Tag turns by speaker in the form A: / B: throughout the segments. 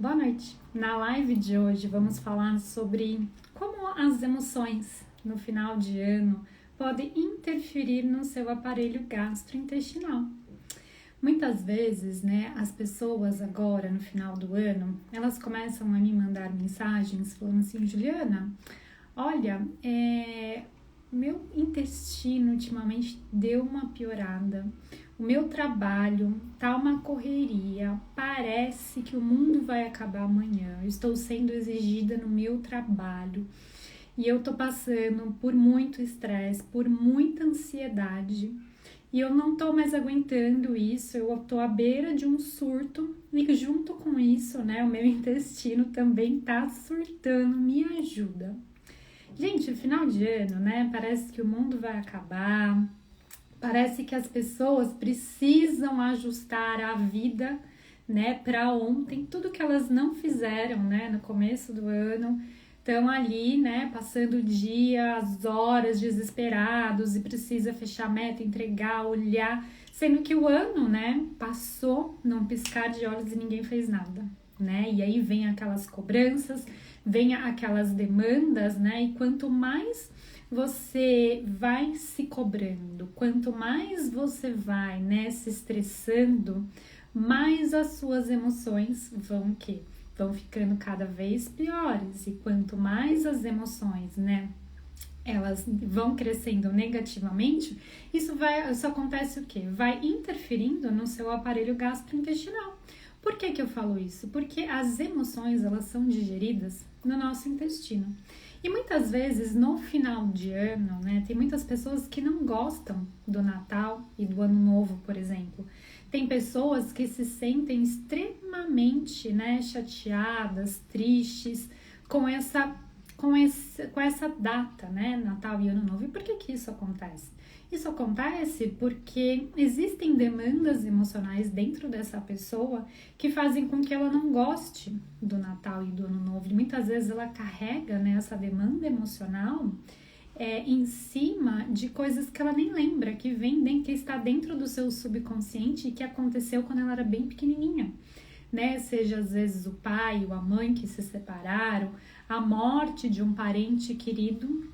A: Boa noite! Na live de hoje vamos falar sobre como as emoções no final de ano podem interferir no seu aparelho gastrointestinal. Muitas vezes, as pessoas agora no final do ano, elas começam a me mandar mensagens falando assim, Juliana, olha, meu intestino ultimamente deu uma piorada. O meu trabalho tá uma correria. Parece que o mundo vai acabar amanhã. Eu estou sendo exigida no meu trabalho. E eu tô passando por muito estresse, por muita ansiedade. E eu não tô mais aguentando isso. Eu tô à beira de um surto. E junto com isso, o meu intestino também tá surtando. Me ajuda. Gente, final de ano, parece que o mundo vai acabar, parece que as pessoas precisam ajustar a vida, para ontem, tudo que elas não fizeram, no começo do ano, estão ali, passando o dia, as horas desesperados e precisa fechar a meta, entregar, olhar, sendo que o ano, passou num piscar de olhos e ninguém fez nada, E aí vem aquelas cobranças, vem aquelas demandas, E quanto mais você vai se cobrando, quanto mais você vai, se estressando, mais as suas emoções vão vão ficando cada vez piores. E quanto mais as emoções, elas vão crescendo negativamente, isso acontece o quê? Vai interferindo no seu aparelho gastrointestinal. Por que eu falo isso? Porque as emoções, elas são digeridas no nosso intestino. E muitas vezes, no final de ano, tem muitas pessoas que não gostam do Natal e do Ano Novo, por exemplo. Tem pessoas que se sentem extremamente, chateadas, tristes com essa data, Natal e Ano Novo. E por que isso acontece? Isso acontece porque existem demandas emocionais dentro dessa pessoa que fazem com que ela não goste do Natal e do Ano Novo. E muitas vezes ela carrega, essa demanda emocional em cima de coisas que ela nem lembra, que está dentro do seu subconsciente e que aconteceu quando ela era bem pequenininha. Seja às vezes o pai ou a mãe que se separaram, a morte de um parente querido,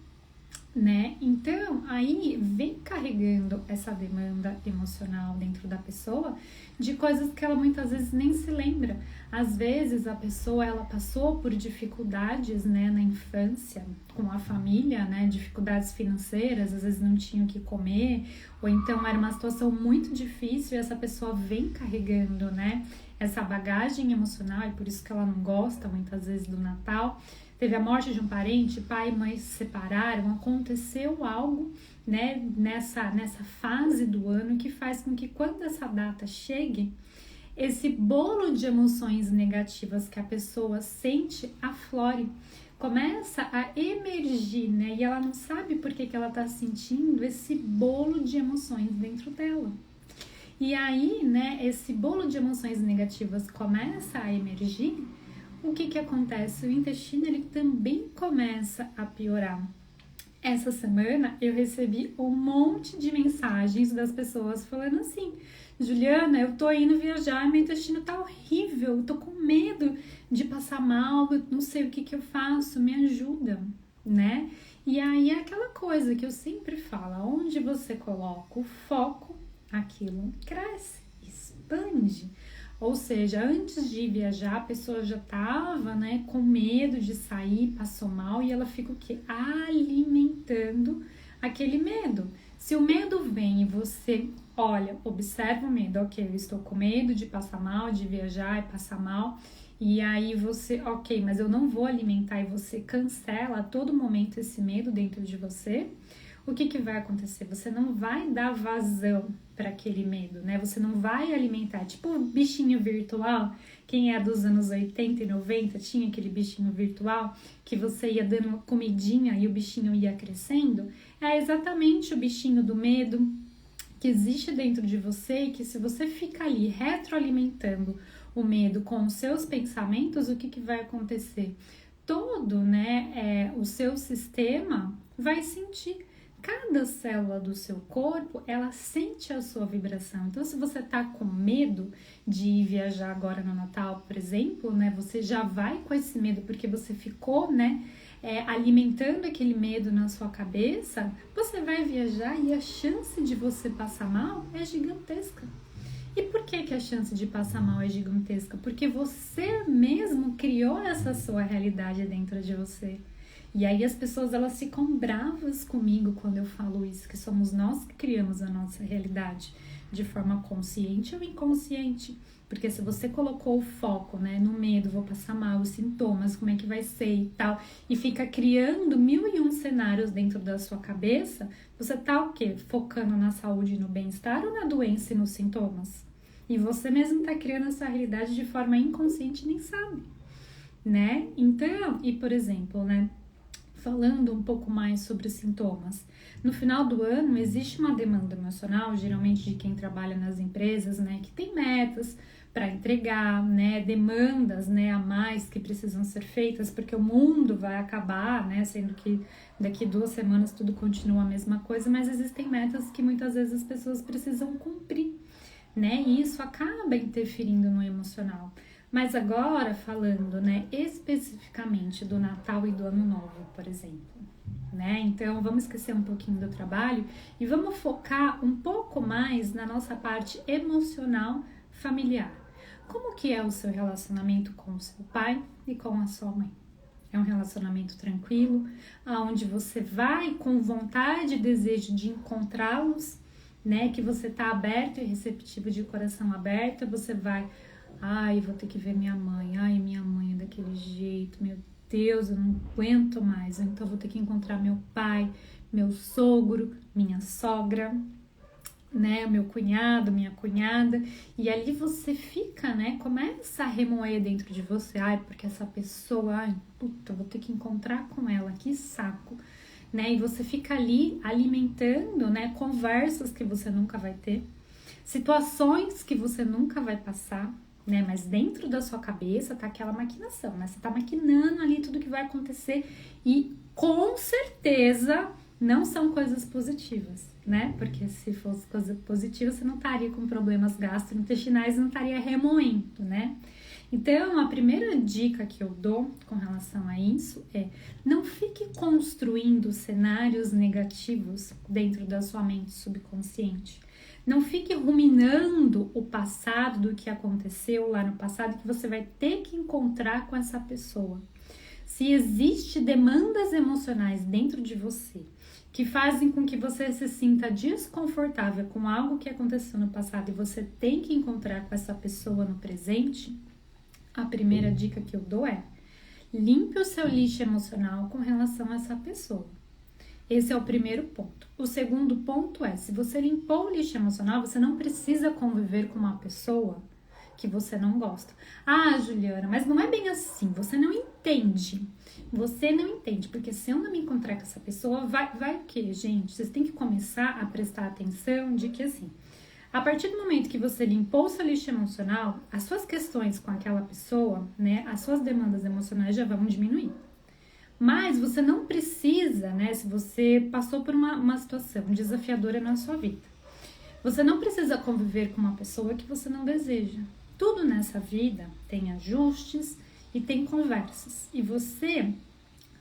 A: Então, aí vem carregando essa demanda emocional dentro da pessoa de coisas que ela muitas vezes nem se lembra. Às vezes a pessoa, ela passou por dificuldades, na infância com a família, dificuldades financeiras, às vezes não tinha o que comer, ou então era uma situação muito difícil e essa pessoa vem carregando, essa bagagem emocional e por isso que ela não gosta muitas vezes do Natal. Teve a morte de um parente, pai e mãe se separaram, aconteceu algo, nessa fase do ano que faz com que quando essa data chegue, esse bolo de emoções negativas que a pessoa sente aflore, começa a emergir, e ela não sabe por que ela está sentindo esse bolo de emoções dentro dela. E aí, esse bolo de emoções negativas começa a emergir. O que acontece? O intestino ele também começa a piorar. Essa semana eu recebi um monte de mensagens das pessoas falando assim, Juliana, eu tô indo viajar, meu intestino tá horrível, eu tô com medo de passar mal, eu não sei o que eu faço, me ajuda, E aí é aquela coisa que eu sempre falo, onde você coloca o foco, aquilo cresce, expande. Ou seja, antes de viajar, a pessoa já estava, com medo de sair, passou mal e ela fica o quê? Alimentando aquele medo. Se o medo vem e você, olha, observa o medo, ok, eu estou com medo de passar mal, de viajar e passar mal, e aí você, ok, mas eu não vou alimentar e você cancela a todo momento esse medo dentro de você, o que vai acontecer? Você não vai dar vazão para aquele medo, Você não vai alimentar, tipo um bichinho virtual. Quem é dos anos 80 e 90 tinha aquele bichinho virtual que você ia dando comidinha e o bichinho ia crescendo. É exatamente o bichinho do medo que existe dentro de você e que se você fica ali retroalimentando o medo com os seus pensamentos, o que vai acontecer? Todo, o seu sistema vai sentir. cada célula do seu corpo, ela sente a sua vibração. Então, se você tá com medo de ir viajar agora no Natal, por exemplo, né? Você já vai com esse medo porque você ficou, né? Alimentando aquele medo na sua cabeça, você vai viajar e a chance de você passar mal é gigantesca. E por que a chance de passar mal é gigantesca? Porque você mesmo criou essa sua realidade dentro de você. E aí as pessoas, elas ficam bravas comigo quando eu falo isso, que somos nós que criamos a nossa realidade de forma consciente ou inconsciente. Porque se você colocou o foco, né, no medo, vou passar mal, os sintomas, como é que vai ser e tal, e fica criando 1001 cenários dentro da sua cabeça, você tá o quê? Focando na saúde e no bem-estar ou na doença e nos sintomas? E você mesmo tá criando essa realidade de forma inconsciente e nem sabe, né? Então, e por exemplo, né, falando um pouco mais sobre os sintomas. No final do ano, existe uma demanda emocional, geralmente de quem trabalha nas empresas, né, que tem metas para entregar, né, demandas, né, a mais que precisam ser feitas, porque o mundo vai acabar, né, sendo que daqui 2 semanas tudo continua a mesma coisa, mas existem metas que muitas vezes as pessoas precisam cumprir, né, e isso acaba interferindo no emocional. Mas agora, falando, né, especificamente do Natal e do Ano Novo, por exemplo, né? Então, vamos esquecer um pouquinho do trabalho e vamos focar um pouco mais na nossa parte emocional familiar. Como que é o seu relacionamento com o seu pai e com a sua mãe? É um relacionamento tranquilo, onde você vai com vontade e desejo de encontrá-los, né? Que você tá aberto e receptivo, de coração aberto, você vai... Ai, vou ter que ver minha mãe. Ai, minha mãe é daquele jeito. Meu Deus, eu não aguento mais. Então, vou ter que encontrar meu pai, meu sogro, minha sogra, né? Meu cunhado, minha cunhada. E ali você fica, né? Começa a remoer dentro de você. Ai, porque essa pessoa... Ai, puta, vou ter que encontrar com ela. Que saco. Né? E você fica ali alimentando, né? Conversas que você nunca vai ter. Situações que você nunca vai passar. Né? Mas dentro da sua cabeça tá aquela maquinação, né? Você tá maquinando ali tudo que vai acontecer e com certeza não são coisas positivas, né? Porque se fosse coisa positiva, você não estaria com problemas gastrointestinais, não estaria remoendo, né? Então, a primeira dica que eu dou com relação a isso é: não fique construindo cenários negativos dentro da sua mente subconsciente. Não fique ruminando o passado, do que aconteceu lá no passado, que você vai ter que encontrar com essa pessoa. Se existe demandas emocionais dentro de você que fazem com que você se sinta desconfortável com algo que aconteceu no passado e você tem que encontrar com essa pessoa no presente, a primeira dica que eu dou é: limpe o seu lixo emocional com relação a essa pessoa. Esse é o primeiro ponto. O segundo ponto é: se você limpou o lixo emocional, você não precisa conviver com uma pessoa que você não gosta. Ah, Juliana, mas não é bem assim, você não entende. Você não entende, porque se eu não me encontrar com essa pessoa, vai o quê, gente? Vocês têm que começar a prestar atenção de que, assim, a partir do momento que você limpou o seu lixo emocional, as suas questões com aquela pessoa, né, as suas demandas emocionais já vão diminuir. Mas você não precisa, né, se você passou por uma situação desafiadora na sua vida, você não precisa conviver com uma pessoa que você não deseja. Tudo nessa vida tem ajustes e tem conversas. E você,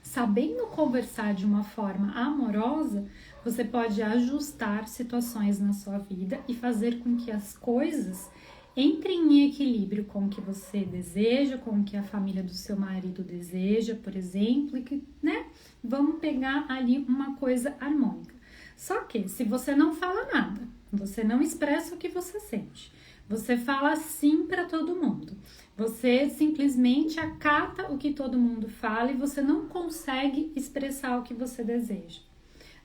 A: sabendo conversar de uma forma amorosa, você pode ajustar situações na sua vida e fazer com que as coisas entrem em equilíbrio com o que você deseja, com o que a família do seu marido deseja, por exemplo, e que, né, vamos pegar ali uma coisa harmônica. Só que se você não fala nada, você não expressa o que você sente, você fala sim para todo mundo, você simplesmente acata o que todo mundo fala e você não consegue expressar o que você deseja.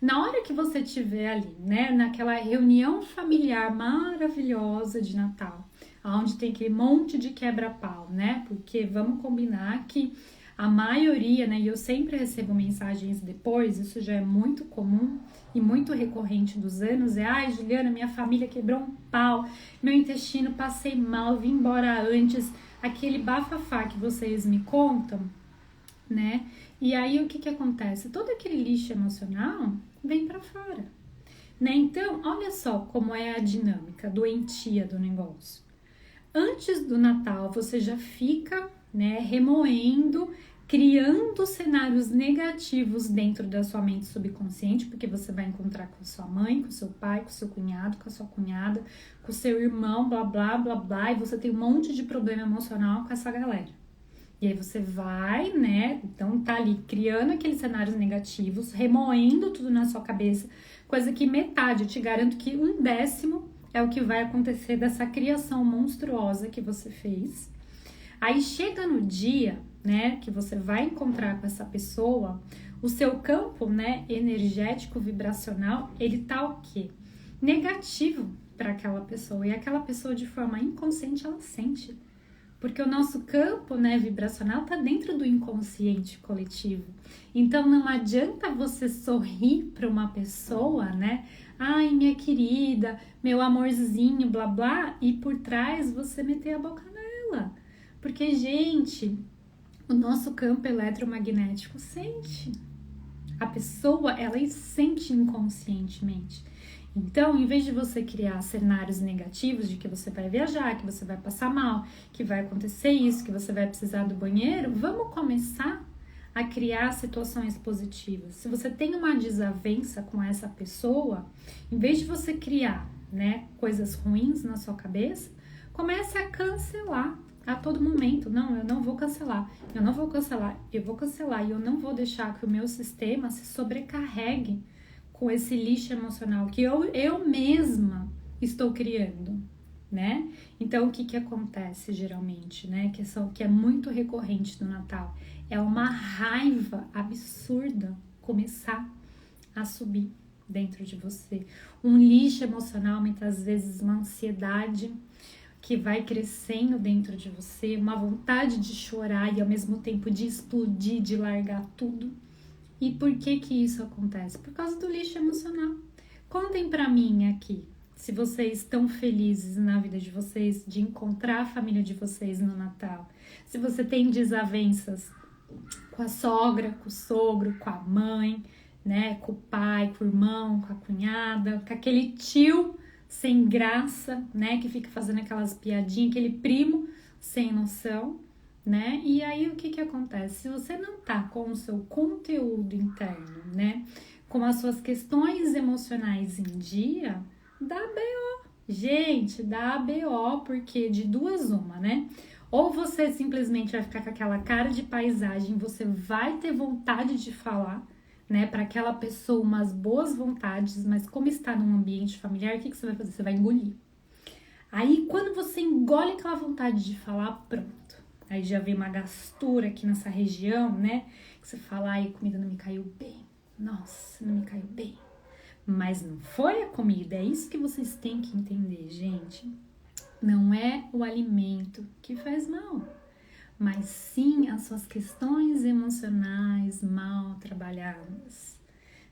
A: Na hora que você estiver ali, né, naquela reunião familiar maravilhosa de Natal, onde tem aquele monte de quebra-pau, né, porque vamos combinar que a maioria, né, e eu sempre recebo mensagens depois, isso já é muito comum e muito recorrente dos anos, é: ai, Juliana, minha família quebrou um pau, meu intestino, passei mal, vim embora antes, aquele bafafá que vocês me contam, né? E aí o que acontece? Todo aquele lixo emocional, vem para fora, né? Então, olha só como é a dinâmica doentia do negócio. Antes do Natal, você já fica, né, remoendo, criando cenários negativos dentro da sua mente subconsciente, porque você vai encontrar com a sua mãe, com o seu pai, com o seu cunhado, com a sua cunhada, com o seu irmão, blá, blá, blá, blá, e você tem um monte de problema emocional com essa galera. E aí você vai, né, então tá ali criando aqueles cenários negativos, remoendo tudo na sua cabeça, coisa que metade, eu te garanto que 1/10 é o que vai acontecer dessa criação monstruosa que você fez. Aí chega no dia, né, que você vai encontrar com essa pessoa, o seu campo, né, energético, vibracional, ele tá o quê? Negativo para aquela pessoa. E aquela pessoa, de forma inconsciente, ela sente. Porque o nosso campo, né, vibracional tá dentro do inconsciente coletivo. Então não adianta você sorrir para uma pessoa, né? Ai, minha querida, meu amorzinho, blá blá, e por trás você meter a boca nela. Porque, gente, o nosso campo eletromagnético sente. A pessoa, ela sente inconscientemente. Então, em vez de você criar cenários negativos de que você vai viajar, que você vai passar mal, que vai acontecer isso, que você vai precisar do banheiro, vamos começar a criar situações positivas. Se você tem uma desavença com essa pessoa, em vez de você criar, né, coisas ruins na sua cabeça, comece a cancelar a todo momento. Não, eu não vou cancelar, eu não vou cancelar, eu vou cancelar e eu não vou deixar que o meu sistema se sobrecarregue com esse lixo emocional que eu mesma estou criando, né? Então, o que acontece geralmente, né? Que é muito recorrente no Natal. É uma raiva absurda começar a subir dentro de você. Um lixo emocional, muitas vezes uma ansiedade que vai crescendo dentro de você, uma vontade de chorar e ao mesmo tempo de explodir, de largar tudo. E por que isso acontece? Por causa do lixo emocional. Contem pra mim aqui, se vocês estão felizes na vida de vocês, de encontrar a família de vocês no Natal. Se você tem desavenças com a sogra, com o sogro, com a mãe, né? Com o pai, com o irmão, com a cunhada, com aquele tio sem graça, né? Que fica fazendo aquelas piadinhas, aquele primo sem noção, né? E aí o que acontece? Se você não tá com o seu conteúdo interno, né, com as suas questões emocionais em dia, dá BO. Gente, dá BO, porque de duas uma, né? Ou você simplesmente vai ficar com aquela cara de paisagem, você vai ter vontade de falar, né, para aquela pessoa umas boas vontades, mas como está num ambiente familiar, o que você vai fazer? Você vai engolir. Aí quando você engole aquela vontade de falar, pronto. Aí já vem uma gastura aqui nessa região, né? Que você fala, ai, a comida não me caiu bem. Nossa, não me caiu bem. Mas não foi a comida, é isso que vocês têm que entender, gente. Não é o alimento que faz mal, mas sim as suas questões emocionais mal trabalhadas.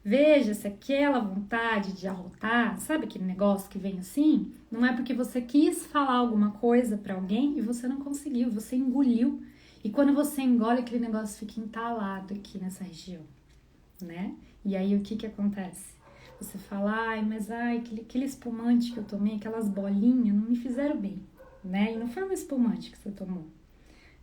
A: Veja, se aquela vontade de arrotar, sabe aquele negócio que vem assim? Não é porque você quis falar alguma coisa para alguém e você não conseguiu, você engoliu. E quando você engole, aquele negócio fica entalado aqui nessa região, né? E aí o que acontece? Você fala, aquele espumante que eu tomei, aquelas bolinhas, não me fizeram bem, né? E não foi um espumante que você tomou,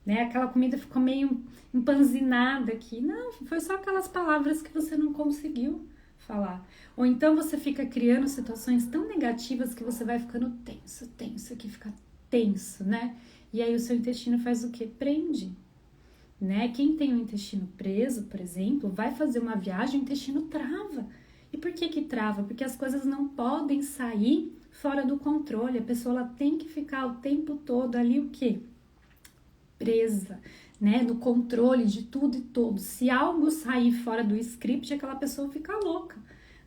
A: né? Aquela comida ficou meio empanzinada aqui. Não, foi só aquelas palavras que você não conseguiu falar. Ou então você fica criando situações tão negativas que você vai ficando tenso, que fica tenso, né? E aí o seu intestino faz o quê? Prende, né? Quem tem o intestino preso, por exemplo, vai fazer uma viagem, o intestino trava. E por que trava? Porque as coisas não podem sair fora do controle. A pessoa ela tem que ficar o tempo todo ali o quê? Presa, né, no controle de tudo e todos. Se algo sair fora do script, aquela pessoa fica louca,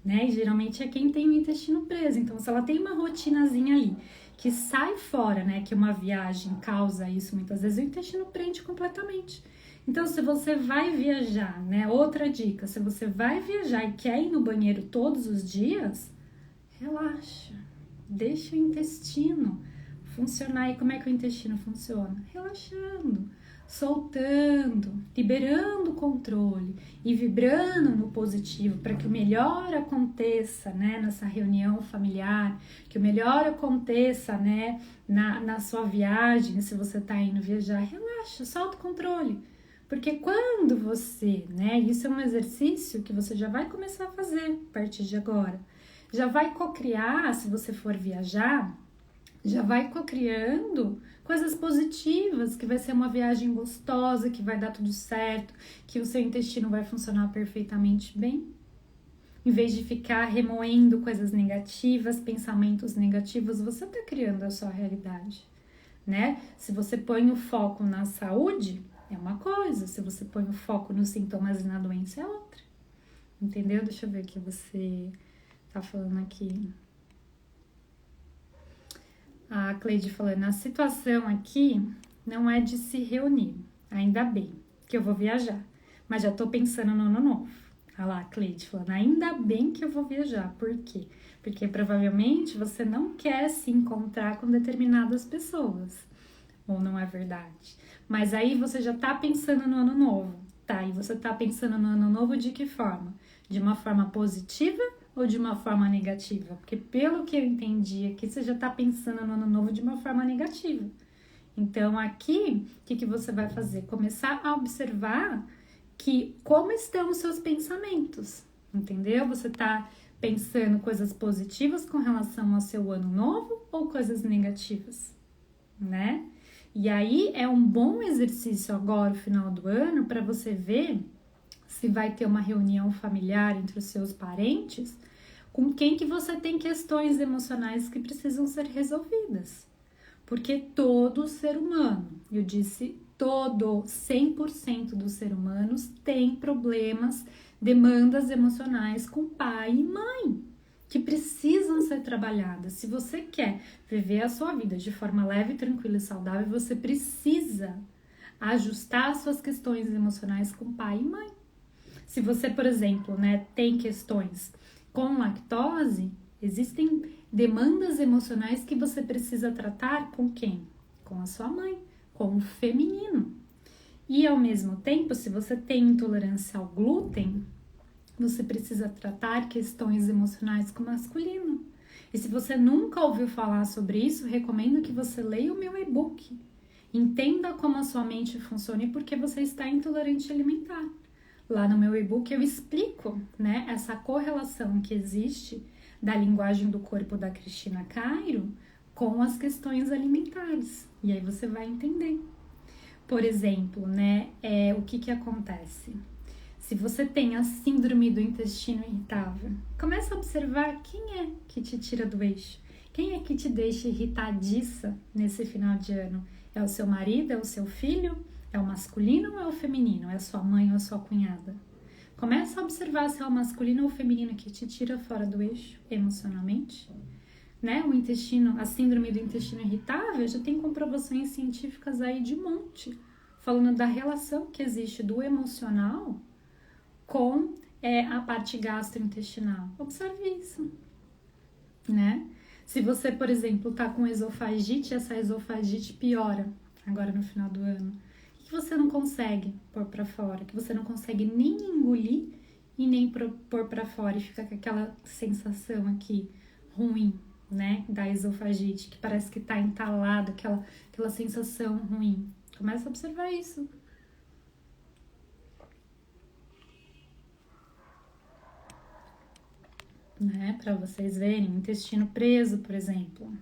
A: né? E geralmente é quem tem o intestino preso. Então, se ela tem uma rotinazinha ali que sai fora, né, que uma viagem causa isso, muitas vezes o intestino prende completamente. Então, se você vai viajar, né, outra dica, se você vai viajar e quer ir no banheiro todos os dias, relaxa, deixa o intestino funcionar. E como é que o intestino funciona? Relaxando. soltando, liberando o controle e vibrando no positivo para que o melhor aconteça, né, nessa reunião familiar, que o melhor aconteça, né, na sua viagem, se você está indo viajar, relaxa, solta o controle. Porque quando você, né, isso é um exercício que você já vai começar a fazer a partir de agora, já vai cocriar, se você for viajar, já vai cocriando coisas positivas, que vai ser uma viagem gostosa, que vai dar tudo certo, que o seu intestino vai funcionar perfeitamente bem. Em vez de ficar remoendo coisas negativas, pensamentos negativos, você está criando a sua realidade, né? Se você põe o foco na saúde, é uma coisa. Se você põe o foco nos sintomas e na doença, é outra. Entendeu? Deixa eu ver o que você tá falando aqui. A Cleide falando, a situação aqui não é de se reunir, ainda bem que eu vou viajar, mas já tô pensando no ano novo. Olha lá, a Cleide falando, ainda bem que eu vou viajar, por quê? Porque provavelmente você não quer se encontrar com determinadas pessoas, ou não é verdade? Mas aí você já tá pensando no ano novo, tá? E você tá pensando no ano novo de que forma? De uma forma positiva ou de uma forma negativa? Porque pelo que eu entendi aqui, você já está pensando no ano novo de uma forma negativa. Então aqui, o que você vai fazer? Começar a observar como estão os seus pensamentos, entendeu? Você está pensando coisas positivas com relação ao seu ano novo ou coisas negativas, né? E aí é um bom exercício agora, no final do ano, para você ver se vai ter uma reunião familiar entre os seus parentes, com quem que você tem questões emocionais que precisam ser resolvidas. Porque todo ser humano, eu disse todo, 100% dos seres humanos tem problemas, demandas emocionais com pai e mãe, que precisam ser trabalhadas. Se você quer viver a sua vida de forma leve, tranquila e saudável, você precisa ajustar as suas questões emocionais com pai e mãe. Se você, por exemplo, né, tem questões com lactose, existem demandas emocionais que você precisa tratar com quem? Com a sua mãe, com o feminino. E ao mesmo tempo, se você tem intolerância ao glúten, você precisa tratar questões emocionais com o masculino. E se você nunca ouviu falar sobre isso, recomendo que você leia o meu e-book. Entenda como a sua mente funciona e por que você está intolerante alimentar. Lá no meu e-book eu explico, né, essa correlação que existe da linguagem do corpo da Cristina Cairo com as questões alimentares. E aí você vai entender. Por exemplo, né, o que acontece? Se você tem a síndrome do intestino irritável, começa a observar quem é que te tira do eixo. Quem é que te deixa irritadiça nesse final de ano? É o seu marido? É o seu filho? É o masculino ou é o feminino? É a sua mãe ou a sua cunhada? Começa a observar se é o masculino ou o feminino que te tira fora do eixo emocionalmente. Né? O intestino, a síndrome do intestino irritável já tem comprovações científicas aí de monte, falando da relação que existe do emocional com a parte gastrointestinal. Observe isso, né? Se você, por exemplo, tá com esofagite, essa esofagite piora agora no final do ano, que você não consegue pôr para fora, que você não consegue nem engolir e nem pôr para fora, e fica com aquela sensação aqui ruim, né, da esofagite, que parece que tá entalado, aquela sensação ruim. Começa a observar isso. Né, para vocês verem, intestino preso, por exemplo. O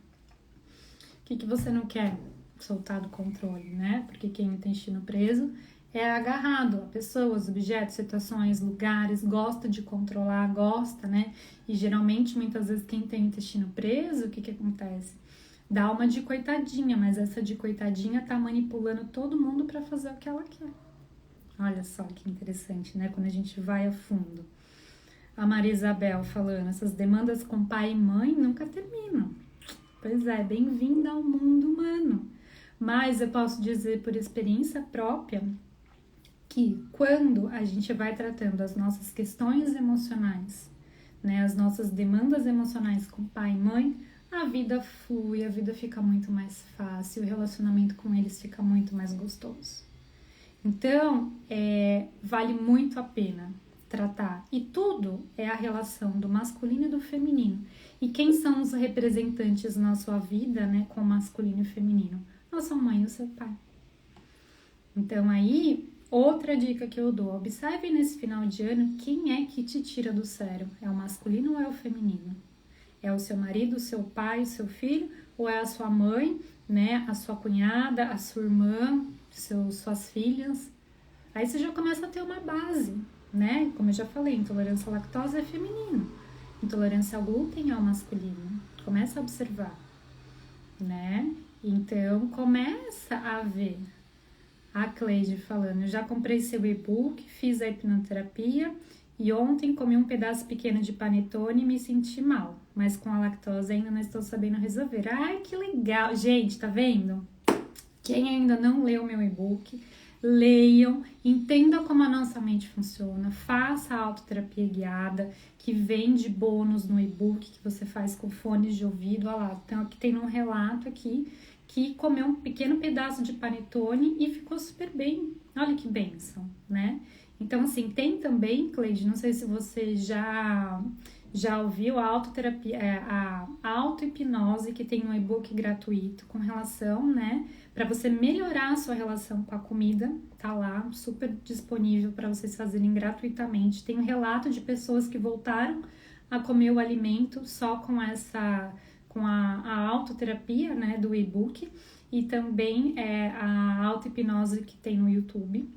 A: que você não quer? Soltar do controle, né? Porque quem tem intestino preso é agarrado a pessoas, objetos, situações, lugares, gosta de controlar, gosta, né? E geralmente, muitas vezes, quem tem intestino preso, o que acontece? Dá uma de coitadinha, mas essa de coitadinha tá manipulando todo mundo para fazer o que ela quer. Olha só que interessante, né? Quando a gente vai a fundo. A Maria Isabel falando, essas demandas com pai e mãe nunca terminam. Pois é, bem-vinda ao mundo humano. Mas eu posso dizer por experiência própria que quando a gente vai tratando as nossas questões emocionais, né, as nossas demandas emocionais com pai e mãe, a vida flui, a vida fica muito mais fácil, o relacionamento com eles fica muito mais gostoso. Então, vale muito a pena tratar. E tudo é a relação do masculino e do feminino. E quem são os representantes na sua vida, né, com o masculino e o feminino? A sua mãe e o seu pai. Então, aí, outra dica que eu dou, observe nesse final de ano quem é que te tira do sério. É o masculino ou é o feminino? É o seu marido, o seu pai, o seu filho? Ou é a sua mãe, né, a sua cunhada, a sua irmã, suas filhas? Aí você já começa a ter uma base, né? Como eu já falei, intolerância à lactose é feminino. Intolerância ao glúten é o masculino. Começa a observar, né? Então, começa a ver. A Cleide falando, eu já comprei seu e-book, fiz a hipnoterapia e ontem comi um pedaço pequeno de panetone e me senti mal. Mas com a lactose ainda não estou sabendo resolver. Ai, que legal! Gente, tá vendo? Quem ainda não leu meu e-book, leiam, entendam como a nossa mente funciona, faça a autoterapia guiada, que vem de bônus no e-book, que você faz com fones de ouvido. Olha lá, então aqui tem um relato aqui, que comeu um pequeno pedaço de panetone e ficou super bem. Olha que bênção, né? Então, assim, tem também, Cleide, não sei se você já ouviu a autoterapia, a auto-hipnose, que tem um e-book gratuito com relação, né, para você melhorar a sua relação com a comida, tá lá, super disponível para vocês fazerem gratuitamente. Tem um relato de pessoas que voltaram a comer o alimento só com a autoterapia, né, do e-book, e também a auto-hipnose que tem no YouTube,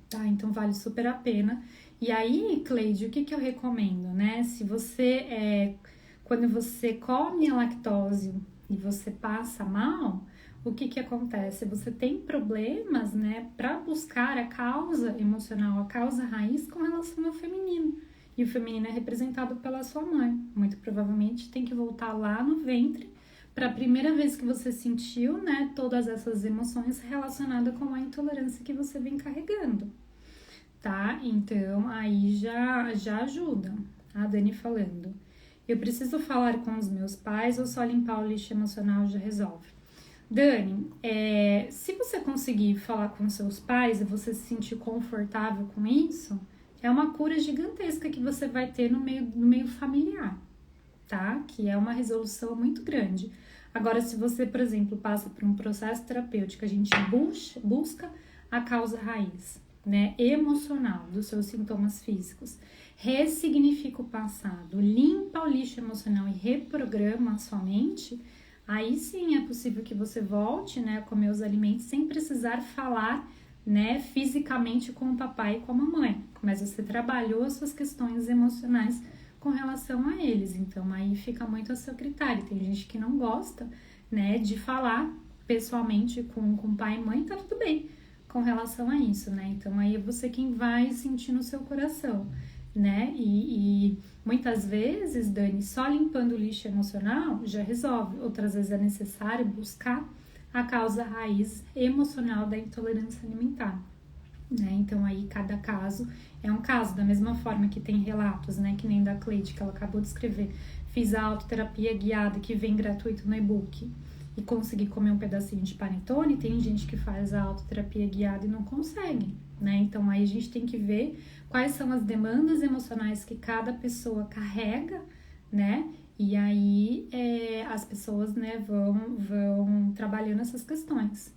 A: tá? Então vale super a pena. E aí, Cleide, o que eu recomendo, né? Se você, quando você come a lactose e você passa mal, o que acontece? Você tem problemas, né, para buscar a causa emocional, a causa raiz com relação ao feminino. E o feminino é representado pela sua mãe. Muito provavelmente tem que voltar lá no ventre para a primeira vez que você sentiu, né, todas essas emoções relacionadas com a intolerância que você vem carregando, tá? Então, aí já ajuda. A Dani falando, eu preciso falar com os meus pais ou só limpar o lixo emocional já resolve? Dani, se você conseguir falar com seus pais e você se sentir confortável com isso, é uma cura gigantesca que você vai ter no meio familiar, tá? Que é uma resolução muito grande. Agora, se você, por exemplo, passa por um processo terapêutico, a gente busca a causa raiz, né, emocional dos seus sintomas físicos, ressignifica o passado, limpa o lixo emocional e reprograma a sua mente, aí sim é possível que você volte, né, a comer os alimentos sem precisar falar, né, fisicamente com o papai e com a mamãe, mas você trabalhou as suas questões emocionais com relação a eles, então aí fica muito a seu critério. Tem gente que não gosta, né, de falar pessoalmente com pai e mãe, tá tudo bem com relação a isso, né, então aí é você quem vai sentir no seu coração, né, e muitas vezes, Dani, só limpando o lixo emocional já resolve, outras vezes é necessário buscar a causa raiz emocional da intolerância alimentar, né? Então aí cada caso é um caso, da mesma forma que tem relatos, né, que nem da Cleide, que ela acabou de escrever, fiz a autoterapia guiada que vem gratuito no e-book e consegui comer um pedacinho de panetone, tem gente que faz a autoterapia guiada e não consegue, né? Então aí a gente tem que ver quais são as demandas emocionais que cada pessoa carrega, né? E aí as pessoas, né, vão trabalhando essas questões.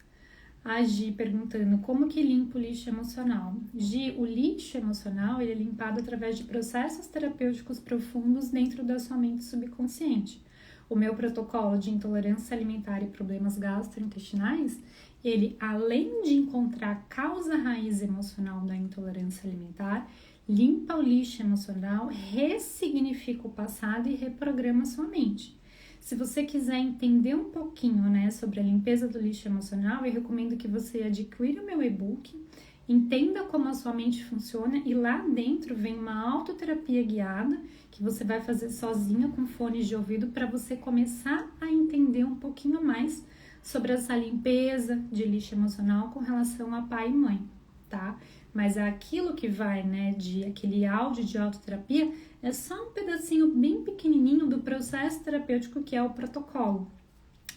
A: A Gi perguntando como que limpa o lixo emocional. Gi, o lixo emocional ele é limpado através de processos terapêuticos profundos dentro da sua mente subconsciente. O meu protocolo de intolerância alimentar e problemas gastrointestinais, ele, além de encontrar a causa raiz emocional da intolerância alimentar, limpa o lixo emocional, ressignifica o passado e reprograma a sua mente. Se você quiser entender um pouquinho, né, sobre a limpeza do lixo emocional, eu recomendo que você adquira o meu e-book, entenda como a sua mente funciona e lá dentro vem uma autoterapia guiada que você vai fazer sozinha com fones de ouvido para você começar a entender um pouquinho mais sobre essa limpeza de lixo emocional com relação a pai e mãe, tá? Mas aquilo que vai, né, de aquele áudio de autoterapia é só um pedacinho bem pequenininho do processo terapêutico que é o protocolo.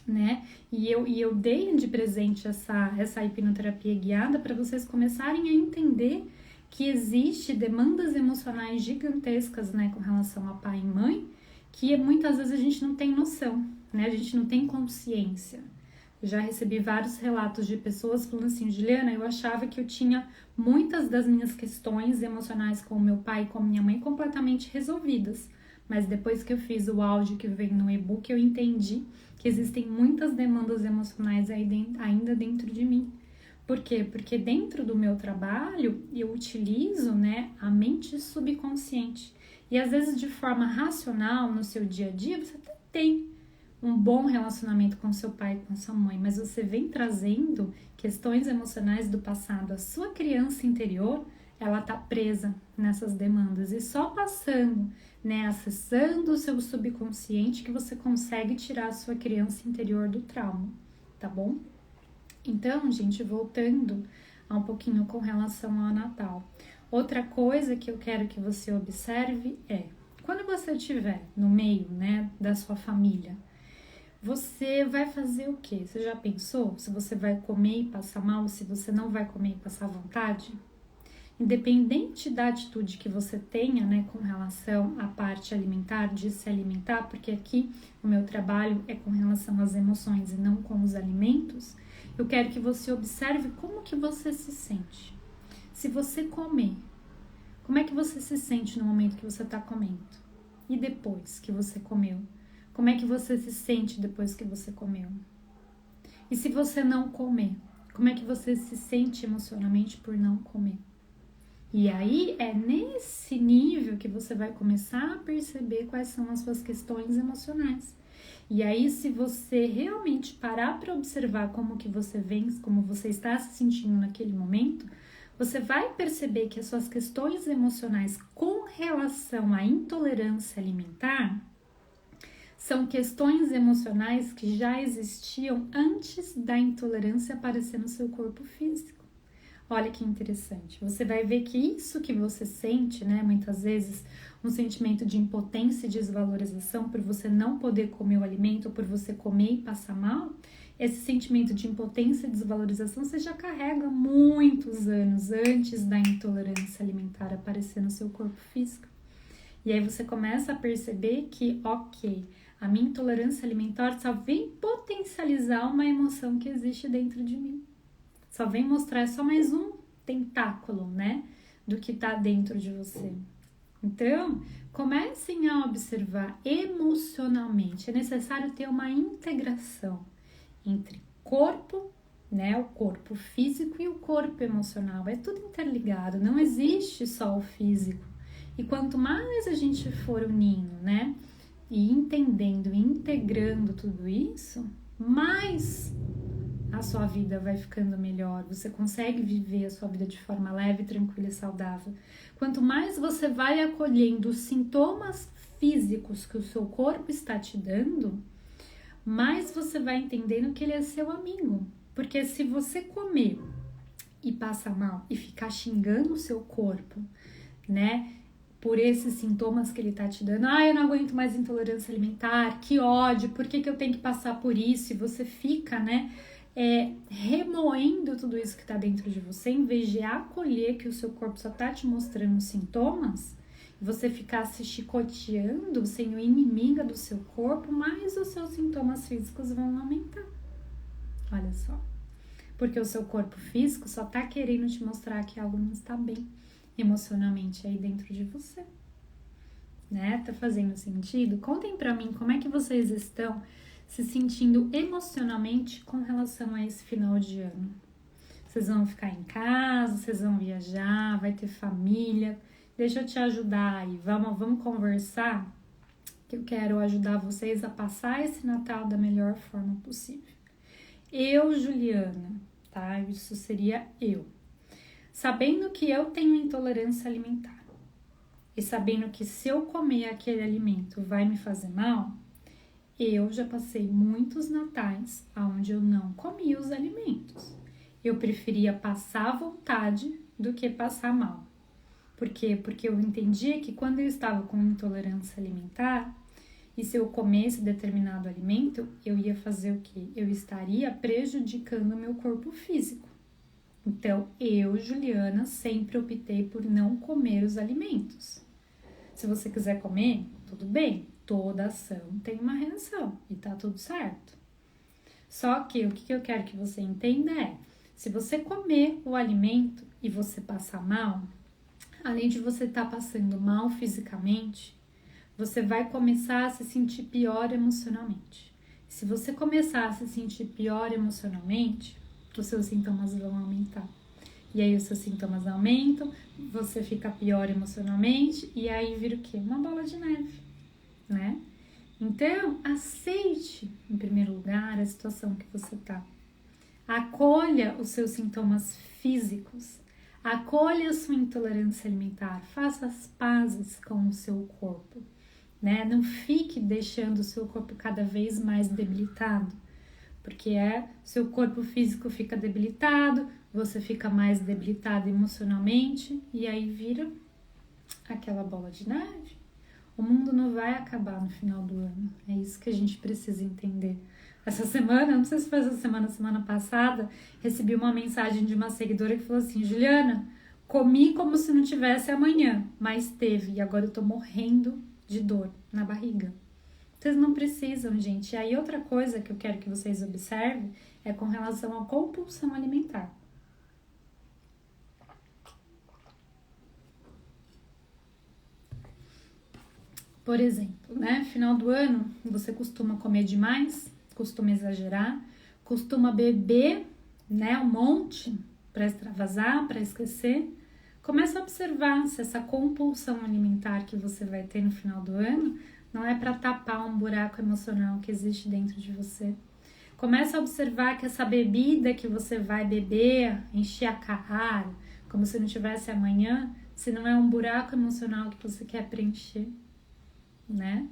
A: né? E eu dei de presente essa hipnoterapia guiada para vocês começarem a entender que existe demandas emocionais gigantescas, né, com relação a pai e mãe, que muitas vezes a gente não tem noção, né? A gente não tem consciência. Eu já recebi vários relatos de pessoas falando assim, Juliana, eu achava que eu tinha muitas das minhas questões emocionais com o meu pai e com a minha mãe completamente resolvidas. Mas depois que eu fiz o áudio que vem no e-book, eu entendi que existem muitas demandas emocionais ainda dentro de mim. Por quê? Porque dentro do meu trabalho, eu utilizo, né, a mente subconsciente. E às vezes de forma racional, no seu dia a dia, você até tem um bom relacionamento com seu pai e com sua mãe, mas você vem trazendo questões emocionais do passado. A sua criança interior, ela tá presa nessas demandas e só passando, né, acessando o seu subconsciente que você consegue tirar a sua criança interior do trauma, tá bom? Então, gente, voltando a um pouquinho com relação ao Natal. Outra coisa que eu quero que você observe é, quando você estiver no meio, né, da sua família, você vai fazer o quê? Você já pensou se você vai comer e passar mal, se você não vai comer e passar vontade? Independente da atitude que você tenha, né, com relação à parte alimentar, de se alimentar, porque aqui o meu trabalho é com relação às emoções e não com os alimentos, eu quero que você observe como que você se sente. Se você comer, como é que você se sente no momento que você está comendo? E depois que você comeu? Como é que você se sente depois que você comeu? E se você não comer, como é que você se sente emocionalmente por não comer? E aí é nesse nível que você vai começar a perceber quais são as suas questões emocionais. E aí, se você realmente parar para observar como que você vem, como você está se sentindo naquele momento, você vai perceber que as suas questões emocionais com relação à intolerância alimentar são questões emocionais que já existiam antes da intolerância aparecer no seu corpo físico. Olha que interessante, você vai ver que isso que você sente, né, muitas vezes um sentimento de impotência e desvalorização por você não poder comer o alimento ou por você comer e passar mal, esse sentimento de impotência e desvalorização você já carrega há muitos anos antes da intolerância alimentar aparecer no seu corpo físico. E aí você começa a perceber que, ok, a minha intolerância alimentar só vem potencializar uma emoção que existe dentro de mim. Só vem mostrar só mais um tentáculo, né, do que tá dentro de você. Então, comecem a observar emocionalmente. É necessário ter uma integração entre corpo, né, o corpo físico e o corpo emocional. É tudo interligado, não existe só o físico. E quanto mais a gente for unindo, né, e entendendo, integrando tudo isso, mais a sua vida vai ficando melhor, você consegue viver a sua vida de forma leve, tranquila e saudável. Quanto mais você vai acolhendo os sintomas físicos que o seu corpo está te dando, mais você vai entendendo que ele é seu amigo. Porque se você comer e passar mal e ficar xingando o seu corpo, né, por esses sintomas que ele tá te dando, eu não aguento mais intolerância alimentar, que ódio, por que eu tenho que passar por isso? E você fica, né, remoendo tudo isso que tá dentro de você, em vez de acolher que o seu corpo só tá te mostrando sintomas, você ficar se chicoteando, sendo inimiga do seu corpo, mais os seus sintomas físicos vão aumentar. Olha só. Porque o seu corpo físico só tá querendo te mostrar que algo não está bem emocionalmente aí dentro de você. Né? Tá fazendo sentido? Contem pra mim como é que vocês estão se sentindo emocionalmente com relação a esse final de ano. Vocês vão ficar em casa, vocês vão viajar, vai ter família. Deixa eu te ajudar aí, vamos conversar, que eu quero ajudar vocês a passar esse Natal da melhor forma possível. Eu, Juliana, tá? Isso seria eu. Sabendo que eu tenho intolerância alimentar e sabendo que se eu comer aquele alimento vai me fazer mal, eu já passei muitos natais onde eu não comia os alimentos. Eu preferia passar vontade do que passar mal. Por quê? Porque eu entendia que quando eu estava com intolerância alimentar, E se eu comesse determinado alimento, eu ia fazer o quê? Eu estaria prejudicando o meu corpo físico. Então, eu, Juliana, sempre optei por não comer os alimentos. Se você quiser comer, tudo bem. Toda ação tem uma reação e tá tudo certo. Só que o que eu quero que você entenda é, se você comer o alimento e você passar mal, além de você estar passando mal fisicamente, você vai começar a se sentir pior emocionalmente. Se você começar a se sentir pior emocionalmente, os seus sintomas vão aumentar. E aí os seus sintomas aumentam, você fica pior emocionalmente e aí vira o quê? Uma bola de neve, né? Então, aceite, em primeiro lugar, a situação que você tá. Acolha os seus sintomas físicos, acolha a sua intolerância alimentar, faça as pazes com o seu corpo, né? Não fique deixando o seu corpo cada vez mais debilitado, porque seu corpo físico fica debilitado, você fica mais debilitado emocionalmente e aí vira aquela bola de neve. O mundo não vai acabar no final do ano, é isso que a gente precisa entender. Essa semana, não sei se foi essa semana passada, recebi uma mensagem de uma seguidora que falou assim: Juliana, comi como se não tivesse amanhã, mas teve e agora eu tô morrendo de dor na barriga. Vocês não precisam, gente. E aí outra coisa que eu quero que vocês observem é com relação à compulsão alimentar. Por exemplo, né? Final do ano, você costuma comer demais, costuma exagerar, costuma beber, né, um monte para extravasar, para esquecer. Começa a observar se essa compulsão alimentar que você vai ter no final do ano não é para tapar um buraco emocional que existe dentro de você. Começa a observar que essa bebida que você vai beber, encher a cara, como se não tivesse amanhã, se não é um buraco emocional que você quer preencher, né?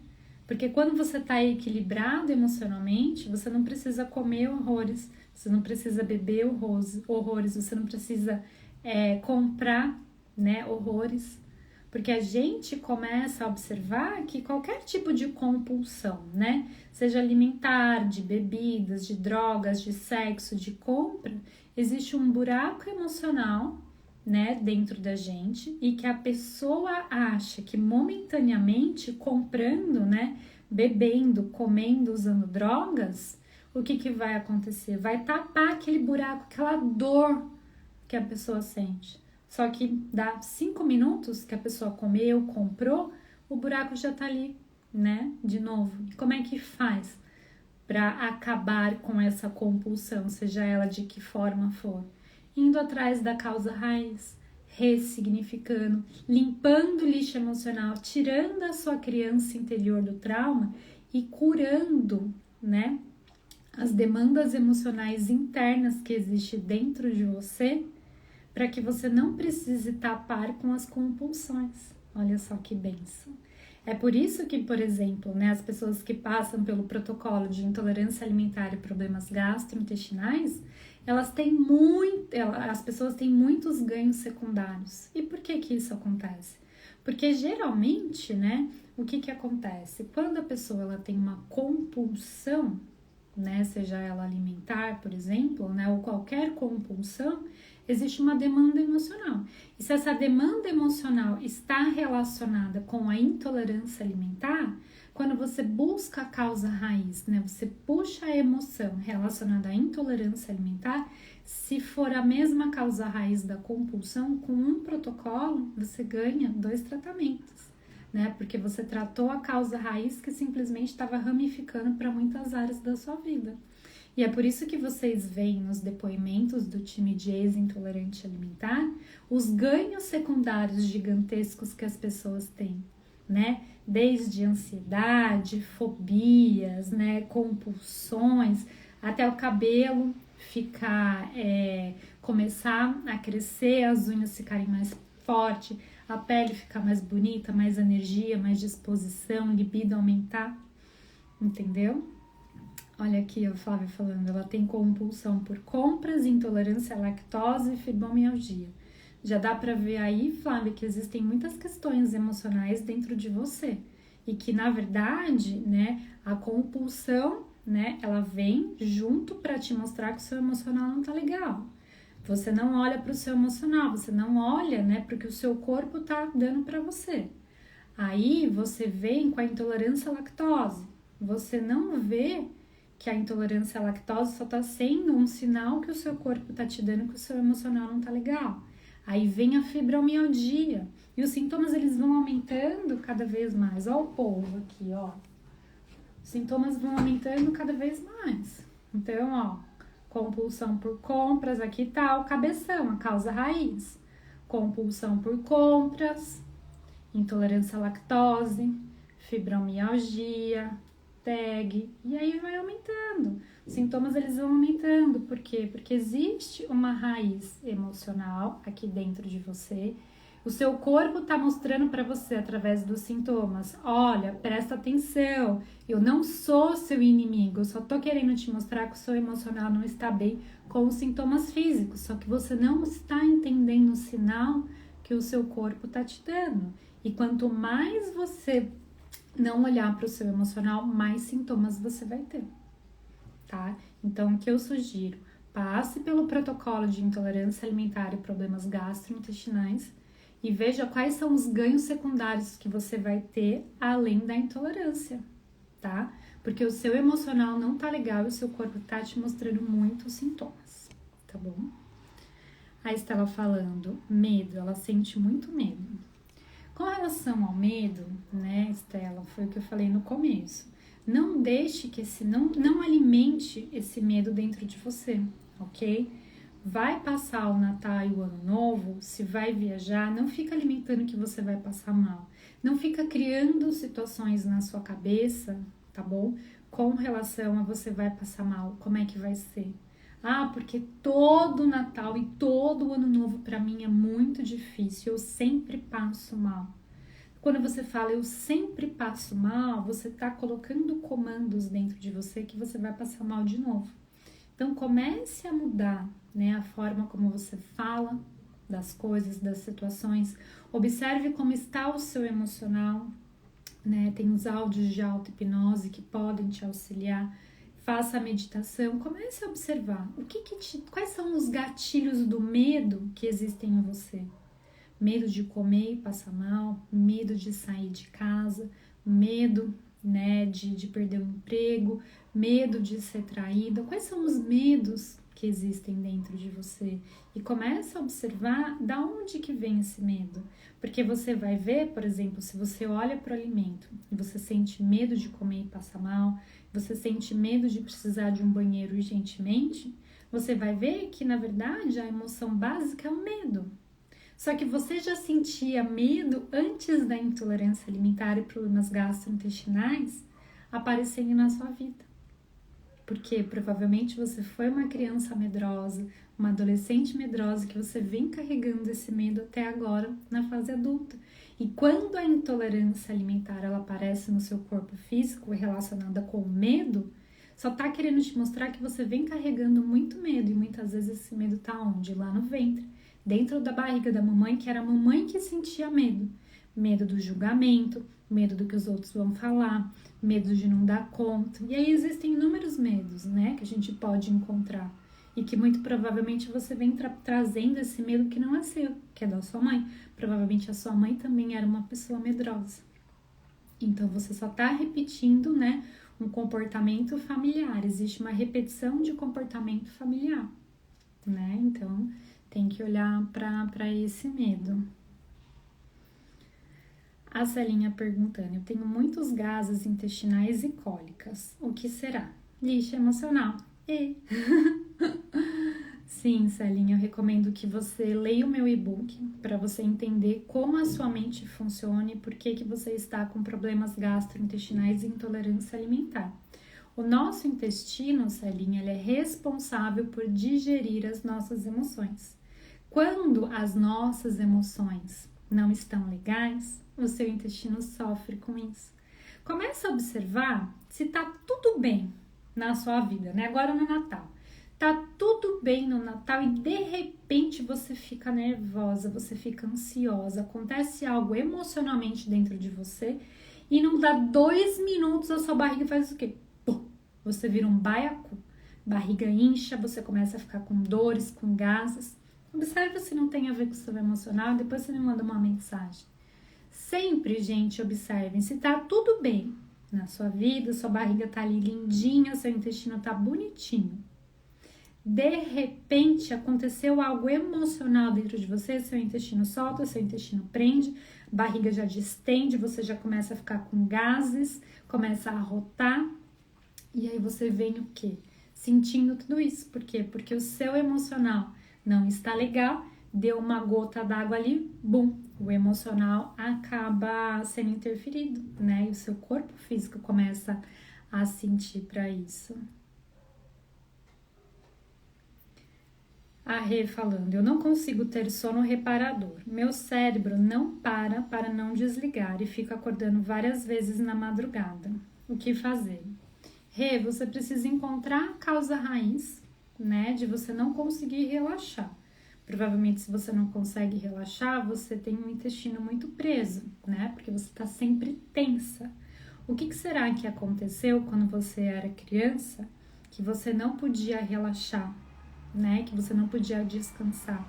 A: Porque quando você está equilibrado emocionalmente, você não precisa comer horrores, você não precisa beber horrores, você não precisa comprar, né, horrores. Porque a gente começa a observar que qualquer tipo de compulsão, né, seja alimentar, de bebidas, de drogas, de sexo, de compra, existe um buraco emocional, né, dentro da gente e que a pessoa acha que momentaneamente comprando, né, bebendo, comendo, usando drogas, o que vai acontecer? Vai tapar aquele buraco, aquela dor que a pessoa sente. Só que dá 5 minutos que a pessoa comeu, comprou, o buraco já tá ali, né, de novo. E como é que faz para acabar com essa compulsão, seja ela de que forma for? Indo atrás da causa raiz, ressignificando, limpando o lixo emocional, tirando a sua criança interior do trauma e curando, né, as demandas emocionais internas que existem dentro de você, para que você não precise tapar com as compulsões. Olha só que bênção. É por isso que, por exemplo, né, as pessoas que passam pelo protocolo de intolerância alimentar e problemas gastrointestinais, as pessoas têm muitos ganhos secundários. E por que isso acontece? Porque geralmente, né, o que acontece? Quando a pessoa ela tem uma compulsão, né, seja ela alimentar, por exemplo, né, ou qualquer compulsão, existe uma demanda emocional. E se essa demanda emocional está relacionada com a intolerância alimentar, quando você busca a causa raiz, né, você puxa a emoção relacionada à intolerância alimentar, se for a mesma causa raiz da compulsão, com um protocolo, você ganha 2 tratamentos, né? Porque você tratou a causa raiz que simplesmente estava ramificando para muitas áreas da sua vida. E é por isso que vocês veem nos depoimentos do time de ex-intolerante alimentar os ganhos secundários gigantescos que as pessoas têm, né? Desde ansiedade, fobias, né? Compulsões, até o cabelo ficar, começar a crescer, as unhas ficarem mais fortes, a pele ficar mais bonita, mais energia, mais disposição, libido aumentar, entendeu? Olha aqui a Flávia falando, ela tem compulsão por compras, intolerância à lactose e fibromialgia. Já dá para ver aí, Flávia, que existem muitas questões emocionais dentro de você e que na verdade, né, a compulsão, né, ela vem junto para te mostrar que o seu emocional não tá legal. Você não olha para o seu emocional, você não olha, né, para o que o seu corpo tá dando para você. Aí você vem com a intolerância à lactose. Você não vê que a intolerância à lactose só está sendo um sinal que o seu corpo está te dando que o seu emocional não está legal. Aí vem a fibromialgia e os sintomas eles vão aumentando cada vez mais. Ó o povo aqui, ó. Os sintomas vão aumentando cada vez mais. Então, ó, compulsão por compras, aqui tá o cabeção, a causa raiz. Compulsão por compras, intolerância à lactose, fibromialgia, TEG, e aí vai aumentando. Os sintomas eles vão aumentando. Por quê? Porque existe uma raiz emocional aqui dentro de você. O seu corpo está mostrando para você através dos sintomas. Olha, presta atenção, eu não sou seu inimigo, eu só tô querendo te mostrar que o seu emocional não está bem com os sintomas físicos, só que você não está entendendo o sinal que o seu corpo está te dando. E quanto mais você não olhar para o seu emocional, mais sintomas você vai ter, tá? Então, o que eu sugiro? Passe pelo protocolo de intolerância alimentar e problemas gastrointestinais e veja quais são os ganhos secundários que você vai ter além da intolerância, tá? Porque o seu emocional não tá legal e o seu corpo tá te mostrando muitos sintomas, tá bom? A Estela falando, medo, ela sente muito medo. Com relação ao medo, né, Estela, foi o que eu falei no começo. Não deixe que não alimente esse medo dentro de você, ok? Vai passar o Natal e o Ano Novo, se vai viajar, não fica alimentando que você vai passar mal. Não fica criando situações na sua cabeça, tá bom? Com relação a você vai passar mal, como é que vai ser? Ah, porque todo Natal e todo Ano Novo para mim é muito difícil, eu sempre passo mal. Quando você fala eu sempre passo mal, você está colocando comandos dentro de você que você vai passar mal de novo. Então comece a mudar, né, a forma como você fala das coisas, das situações. Observe como está o seu emocional, né? Tem os áudios de auto-hipnose que podem te auxiliar. Faça a meditação, comece a observar quais são os gatilhos do medo que existem em você. Medo de comer e passar mal, medo de sair de casa, medo, né, de perder o emprego, medo de ser traída. Quais são os medos que existem dentro de você? E comece a observar da onde que vem esse medo. Porque você vai ver, por exemplo, se você olha para o alimento e você sente medo de comer e passar mal, você sente medo de precisar de um banheiro urgentemente, você vai ver que, na verdade, a emoção básica é o medo. Só que você já sentia medo antes da intolerância alimentar e problemas gastrointestinais aparecerem na sua vida. Porque provavelmente você foi uma criança medrosa, uma adolescente medrosa que você vem carregando esse medo até agora na fase adulta. E quando a intolerância alimentar ela aparece no seu corpo físico relacionada com o medo, só tá querendo te mostrar que você vem carregando muito medo e muitas vezes esse medo tá onde? Lá no ventre, dentro da barriga da mamãe, que era a mamãe que sentia medo. Medo do julgamento, medo do que os outros vão falar, medo de não dar conta. E aí existem inúmeros medos, né, que a gente pode encontrar. E que muito provavelmente você vem trazendo esse medo que não é seu, que é da sua mãe. Provavelmente a sua mãe também era uma pessoa medrosa. Então você só está repetindo, né, um comportamento familiar. Existe uma repetição de comportamento familiar, né? Então tem que olhar para esse medo. A Celinha perguntando, eu tenho muitos gases intestinais e cólicas. O que será? Lixo emocional. Sim, Celinha, eu recomendo que você leia o meu e-book para você entender como a sua mente funciona e por que você está com problemas gastrointestinais e intolerância alimentar. O nosso intestino, Celinha, ele é responsável por digerir as nossas emoções. Quando as nossas emoções não estão legais, o seu intestino sofre com isso. Comece a observar se está tudo bem na sua vida, né? Agora no Natal. Tá tudo bem no Natal e de repente você fica nervosa, você fica ansiosa, acontece algo emocionalmente dentro de você e não dá 2 minutos a sua barriga faz o quê? Pum, você vira um baiacu. Barriga incha, você começa a ficar com dores, com gases. Observe se não tem a ver com o seu emocional, depois você me manda uma mensagem. Sempre, gente, observem se tá tudo bem na sua vida, sua barriga tá ali lindinha, seu intestino tá bonitinho. De repente, aconteceu algo emocional dentro de você, seu intestino solta, seu intestino prende, barriga já distende, você já começa a ficar com gases, começa a arrotar, e aí você vem o quê? Sentindo tudo isso. Por quê? Porque o seu emocional não está legal, deu uma gota d'água ali, bum, o emocional acaba sendo interferido, né? E o seu corpo físico começa a sentir para isso. A Rê falando, eu não consigo ter sono reparador. Meu cérebro não para não desligar e fica acordando várias vezes na madrugada. O que fazer? Rê, você precisa encontrar a causa raiz, né, de você não conseguir relaxar. Provavelmente, se você não consegue relaxar, você tem um intestino muito preso, né, porque você está sempre tensa. O que será que aconteceu quando você era criança que você não podia relaxar, né, que você não podia descansar?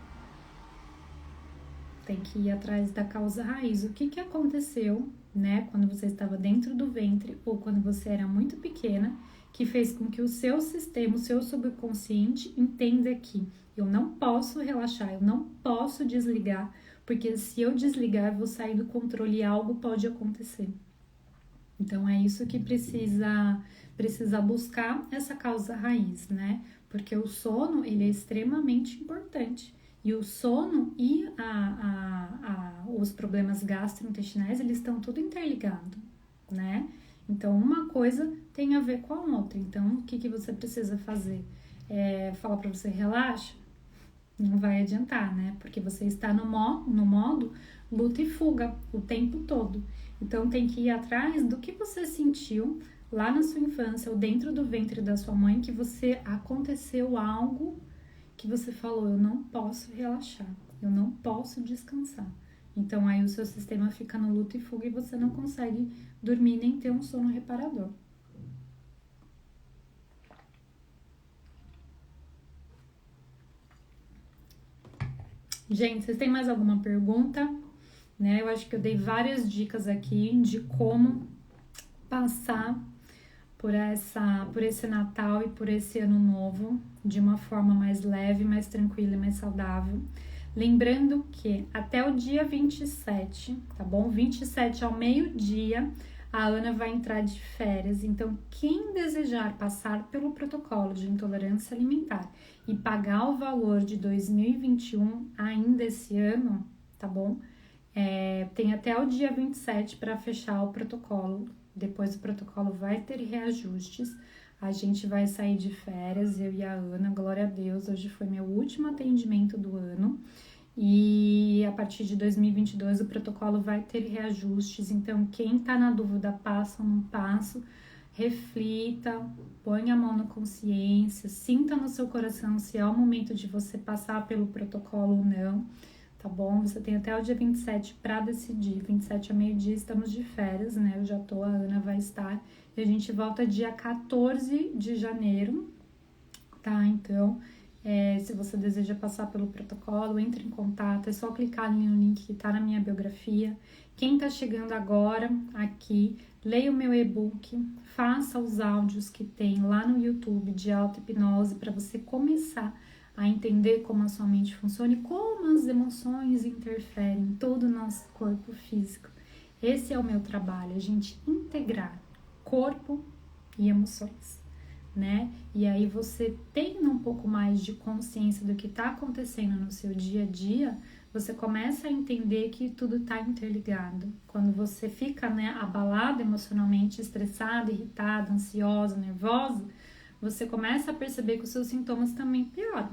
A: Tem que ir atrás da causa raiz. O que aconteceu, né, quando você estava dentro do ventre ou quando você era muito pequena, que fez com que o seu sistema, o seu subconsciente entenda que eu não posso relaxar, eu não posso desligar, porque se eu desligar, eu vou sair do controle e algo pode acontecer. Então, é isso que precisa buscar essa causa raiz, né? Porque o sono, ele é extremamente importante. E o sono e os problemas gastrointestinais, eles estão tudo interligados, né? Então, uma coisa tem a ver com a outra. Então, o que você precisa fazer? Falar para você, relaxa? Não vai adiantar, né? Porque você está no modo luta e fuga o tempo todo. Então, tem que ir atrás do que você sentiu lá na sua infância ou dentro do ventre da sua mãe, que aconteceu algo que você falou, eu não posso relaxar, eu não posso descansar. Então, aí o seu sistema fica no luta e fuga e você não consegue dormir nem ter um sono reparador. Gente, vocês têm mais alguma pergunta? Né? Eu acho que eu dei várias dicas aqui de como passar por esse Natal e por esse Ano Novo de uma forma mais leve, mais tranquila e mais saudável. Lembrando que até o dia 27, tá bom? 27 ao meio-dia, a Ana vai entrar de férias. Então, quem desejar passar pelo protocolo de intolerância alimentar e pagar o valor de 2021 ainda esse ano, tá bom? Tem até o dia 27 para fechar o protocolo. Depois o protocolo vai ter reajustes. A gente vai sair de férias, eu e a Ana, glória a Deus. Hoje foi meu último atendimento do ano. E a partir de 2022 o protocolo vai ter reajustes. Então, quem tá na dúvida, passa ou não passa, reflita, põe a mão na consciência, sinta no seu coração se é o momento de você passar pelo protocolo ou não. Tá bom? Você tem até o dia 27 para decidir. 27 a meio-dia estamos de férias, né? Eu já tô, a Ana vai estar. E a gente volta dia 14 de janeiro, tá? Então, se você deseja passar pelo protocolo, entre em contato. É só clicar no link que tá na minha biografia. Quem tá chegando agora aqui, leia o meu e-book, faça os áudios que tem lá no YouTube de auto-hipnose para você começar a entender como a sua mente funciona e como as emoções interferem em todo o nosso corpo físico. Esse é o meu trabalho, a gente integrar corpo e emoções, né? E aí você tendo um pouco mais de consciência do que está acontecendo no seu dia a dia, você começa a entender que tudo está interligado. Quando você fica, né, abalado emocionalmente, estressado, irritado, ansiosa, nervosa, você começa a perceber que os seus sintomas também pioram,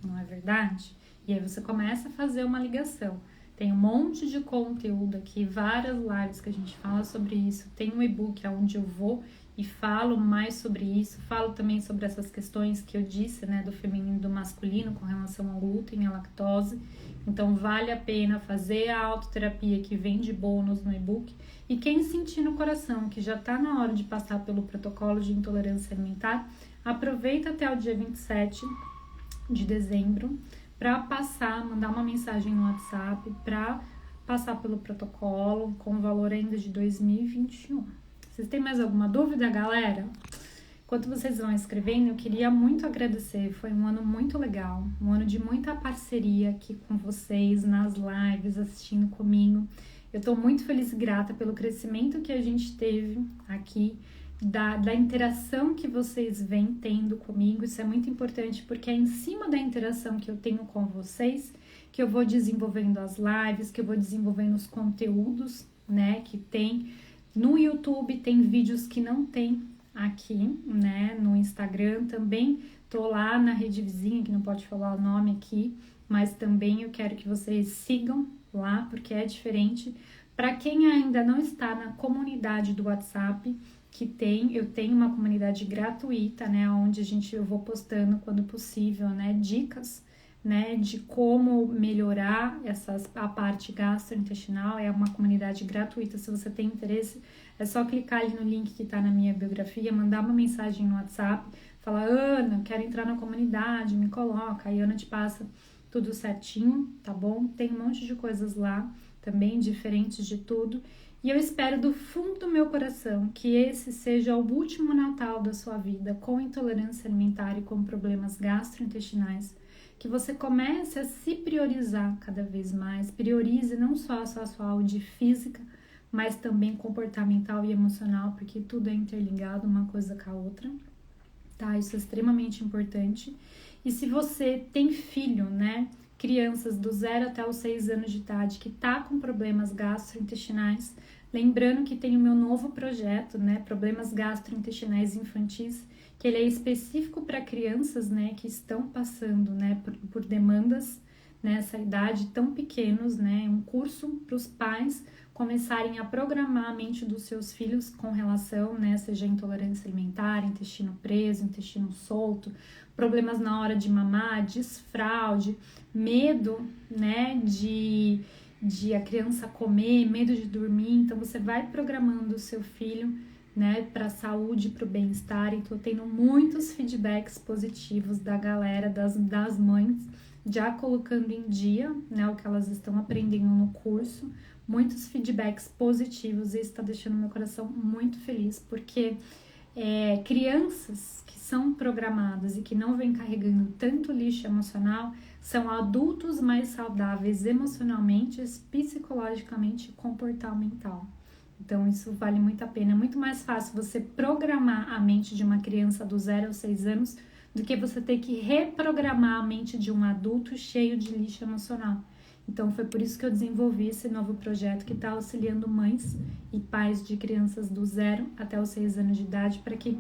A: não é verdade? E aí você começa a fazer uma ligação. Tem um monte de conteúdo aqui, várias lives que a gente fala sobre isso. Tem um e-book onde eu vou e falo mais sobre isso. Falo também sobre essas questões que eu disse, né, do feminino e do masculino com relação ao glúten e à lactose. Então, vale a pena fazer a autoterapia que vem de bônus no e-book. E quem sentir no coração que já está na hora de passar pelo protocolo de intolerância alimentar, aproveita até o dia 27 de dezembro para mandar uma mensagem no WhatsApp para passar pelo protocolo com o valor ainda de 2021. Vocês têm mais alguma dúvida, galera? Enquanto vocês vão escrevendo, eu queria muito agradecer. Foi um ano muito legal, um ano de muita parceria aqui com vocês, nas lives, assistindo comigo. Eu tô muito feliz e grata pelo crescimento que a gente teve aqui, da interação que vocês vêm tendo comigo. Isso é muito importante porque é em cima da interação que eu tenho com vocês que eu vou desenvolvendo as lives, que eu vou desenvolvendo os conteúdos, né, que tem no YouTube. Tem vídeos que não tem aqui, né, no Instagram também. Tô lá na rede vizinha, que não pode falar o nome aqui, mas também eu quero que vocês sigam lá, porque é diferente. Para quem ainda não está na comunidade do WhatsApp, eu tenho uma comunidade gratuita, né, onde eu vou postando quando possível, né, dicas, né, de como melhorar a parte gastrointestinal. É uma comunidade gratuita. Se você tem interesse, é só clicar ali no link que tá na minha biografia, mandar uma mensagem no WhatsApp, falar: Ana, quero entrar na comunidade, me coloca, aí a Ana te passa tudo certinho, tá bom? Tem um monte de coisas lá também, diferentes de tudo. E eu espero do fundo do meu coração que esse seja o último Natal da sua vida com intolerância alimentar e com problemas gastrointestinais, que você comece a se priorizar cada vez mais. Priorize não só a sua saúde física, mas também comportamental e emocional, porque tudo é interligado uma coisa com a outra, tá? Isso é extremamente importante. E se você tem filho, né, crianças do 0 até os 6 anos de idade que tá com problemas gastrointestinais, lembrando que tem o meu novo projeto, né, Problemas Gastrointestinais Infantis, que ele é específico para crianças, né, que estão passando, né, por demandas nessa idade, tão pequenos, né, um curso para os pais começarem a programar a mente dos seus filhos com relação, né, seja intolerância alimentar, intestino preso, intestino solto, problemas na hora de mamar, desfraude, medo, né, de a criança comer, medo de dormir. Então você vai programando o seu filho, né, para a saúde, para o bem-estar. E tô tendo muitos feedbacks positivos da galera, das mães, já colocando em dia, né, o que elas estão aprendendo no curso. Muitos feedbacks positivos, e isso está deixando meu coração muito feliz, porque crianças que são programadas e que não vêm carregando tanto lixo emocional são adultos mais saudáveis emocionalmente, psicologicamente e comportamental. Então isso vale muito a pena. É muito mais fácil você programar a mente de uma criança do 0 aos 6 anos do que você ter que reprogramar a mente de um adulto cheio de lixo emocional. Então foi por isso que eu desenvolvi esse novo projeto que está auxiliando mães e pais de crianças do 0 até os 6 anos de idade, para que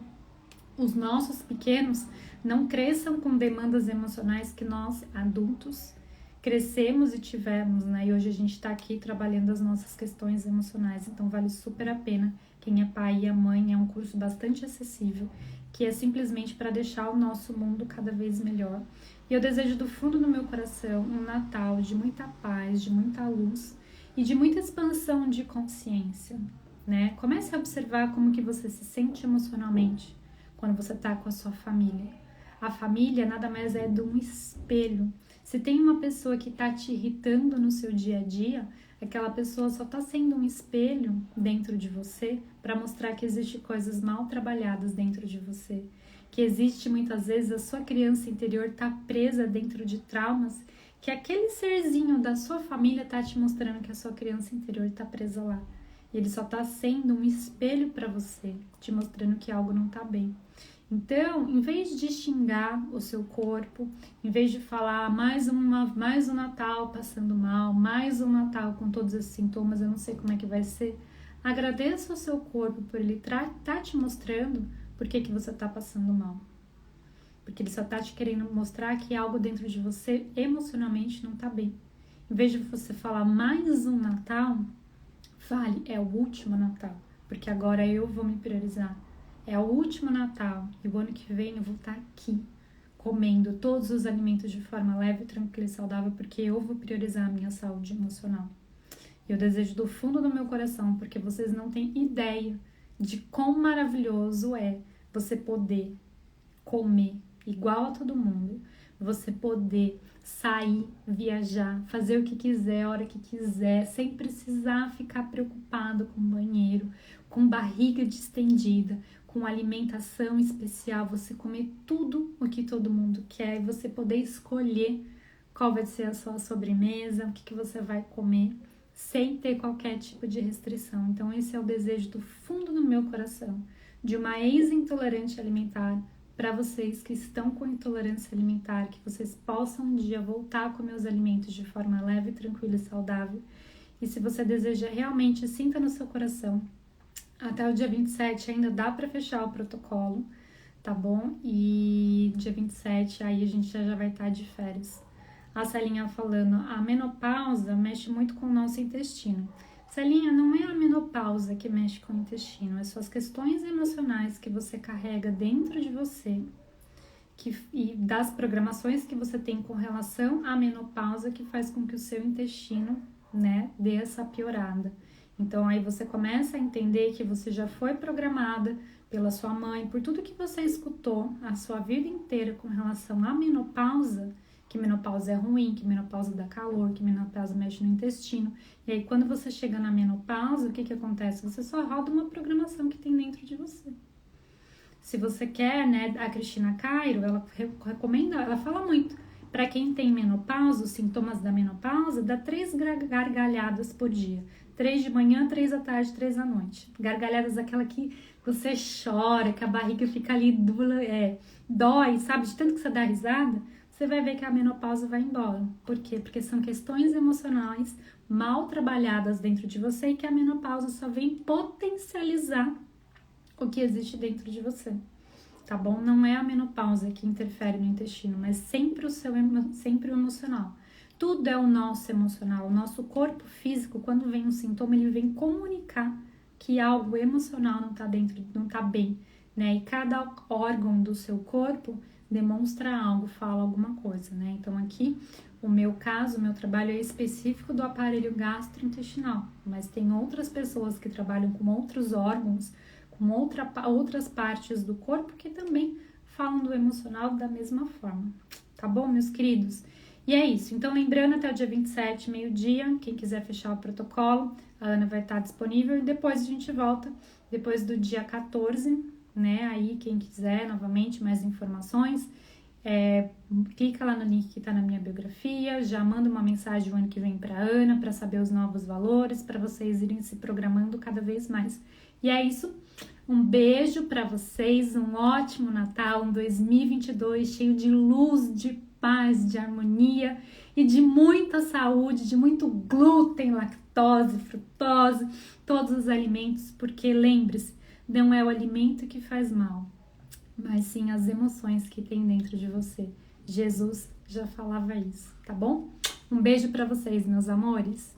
A: os nossos pequenos não cresçam com demandas emocionais que nós, adultos, crescemos e tivemos, né? E hoje a gente está aqui trabalhando as nossas questões emocionais. Então vale super a pena. Quem é pai e é mãe, é um curso bastante acessível, que é simplesmente para deixar o nosso mundo cada vez melhor. E eu desejo do fundo do meu coração um Natal de muita paz, de muita luz e de muita expansão de consciência, né? Comece a observar como que você se sente emocionalmente quando você está com a sua família. A família nada mais é de um espelho. Se tem uma pessoa que está te irritando no seu dia a dia, aquela pessoa só está sendo um espelho dentro de você para mostrar que existem coisas mal trabalhadas dentro de você. Que existe muitas vezes a sua criança interior está presa dentro de traumas, que aquele serzinho da sua família está te mostrando que a sua criança interior está presa lá. E ele só está sendo um espelho para você, te mostrando que algo não está bem. Então, em vez de xingar o seu corpo, em vez de falar mais um Natal passando mal, mais um Natal com todos esses sintomas, eu não sei como é que vai ser, agradeça ao seu corpo por ele tá te mostrando por que você tá passando mal. Porque ele só tá te querendo mostrar que algo dentro de você emocionalmente não tá bem. em vez de você falar mais um Natal, fale, é o último Natal, porque agora eu vou me priorizar. É o último Natal e o ano que vem eu vou estar aqui, comendo todos os alimentos de forma leve, tranquila e saudável, porque eu vou priorizar a minha saúde emocional. Eu desejo do fundo do meu coração, porque vocês não têm ideia de quão maravilhoso é você poder comer igual a todo mundo, você poder sair, viajar, fazer o que quiser, a hora que quiser, sem precisar ficar preocupado com banheiro, com barriga distendida, com alimentação especial, você comer tudo o que todo mundo quer e você poder escolher qual vai ser a sua sobremesa, o que você vai comer, sem ter qualquer tipo de restrição. Então esse é o desejo do fundo do meu coração, de uma ex-intolerante alimentar, para vocês que estão com intolerância alimentar, que vocês possam um dia voltar a comer os alimentos de forma leve, tranquila e saudável. E se você deseja realmente, sinta no seu coração. Até o dia 27 ainda dá para fechar o protocolo, tá bom? E dia 27 aí a gente já vai estar de férias. A Celinha falando, a menopausa mexe muito com o nosso intestino. Celinha, não é a menopausa que mexe com o intestino, é suas questões emocionais que você carrega dentro de você e das programações que você tem com relação à menopausa que faz com que o seu intestino, né, dê essa piorada. Então aí você começa a entender que você já foi programada pela sua mãe, por tudo que você escutou a sua vida inteira com relação à menopausa, que menopausa é ruim, que menopausa dá calor, que menopausa mexe no intestino. E aí, quando você chega na menopausa, o que acontece? Você só roda uma programação que tem dentro de você. Se você quer, né, a Cristina Cairo, ela recomenda, ela fala muito, para quem tem menopausa, os sintomas da menopausa, dá 3 gargalhadas por dia. 3 de manhã, 3 da tarde, 3 da noite. Gargalhadas aquela que você chora, que a barriga fica ali, dói, sabe? De tanto que você dá risada, você vai ver que a menopausa vai embora. Por quê? Porque são questões emocionais mal trabalhadas dentro de você e que a menopausa só vem potencializar o que existe dentro de você, tá bom? Não é a menopausa que interfere no intestino, mas sempre o emocional. Tudo é o nosso emocional. O nosso corpo físico, quando vem um sintoma, ele vem comunicar que algo emocional não tá dentro, não tá bem, né? E cada órgão do seu corpo demonstra algo, fala alguma coisa, né? Então aqui, o meu caso, o meu trabalho é específico do aparelho gastrointestinal, mas tem outras pessoas que trabalham com outros órgãos, com outras partes do corpo que também falam do emocional da mesma forma, tá bom, meus queridos? E é isso, então lembrando, até o dia 27, meio-dia, quem quiser fechar o protocolo, a Ana vai estar disponível e depois a gente volta, depois do dia 14, né, aí quem quiser novamente mais informações, clica lá no link que tá na minha biografia, já manda uma mensagem o ano que vem pra Ana, para saber os novos valores, para vocês irem se programando cada vez mais. E é isso, um beijo para vocês, um ótimo Natal, um 2022 cheio de luz, de paz, de harmonia e de muita saúde, de muito glúten, lactose, frutose, todos os alimentos, porque lembre-se, não é o alimento que faz mal, mas sim as emoções que tem dentro de você. Jesus já falava isso, tá bom? Um beijo para vocês, meus amores.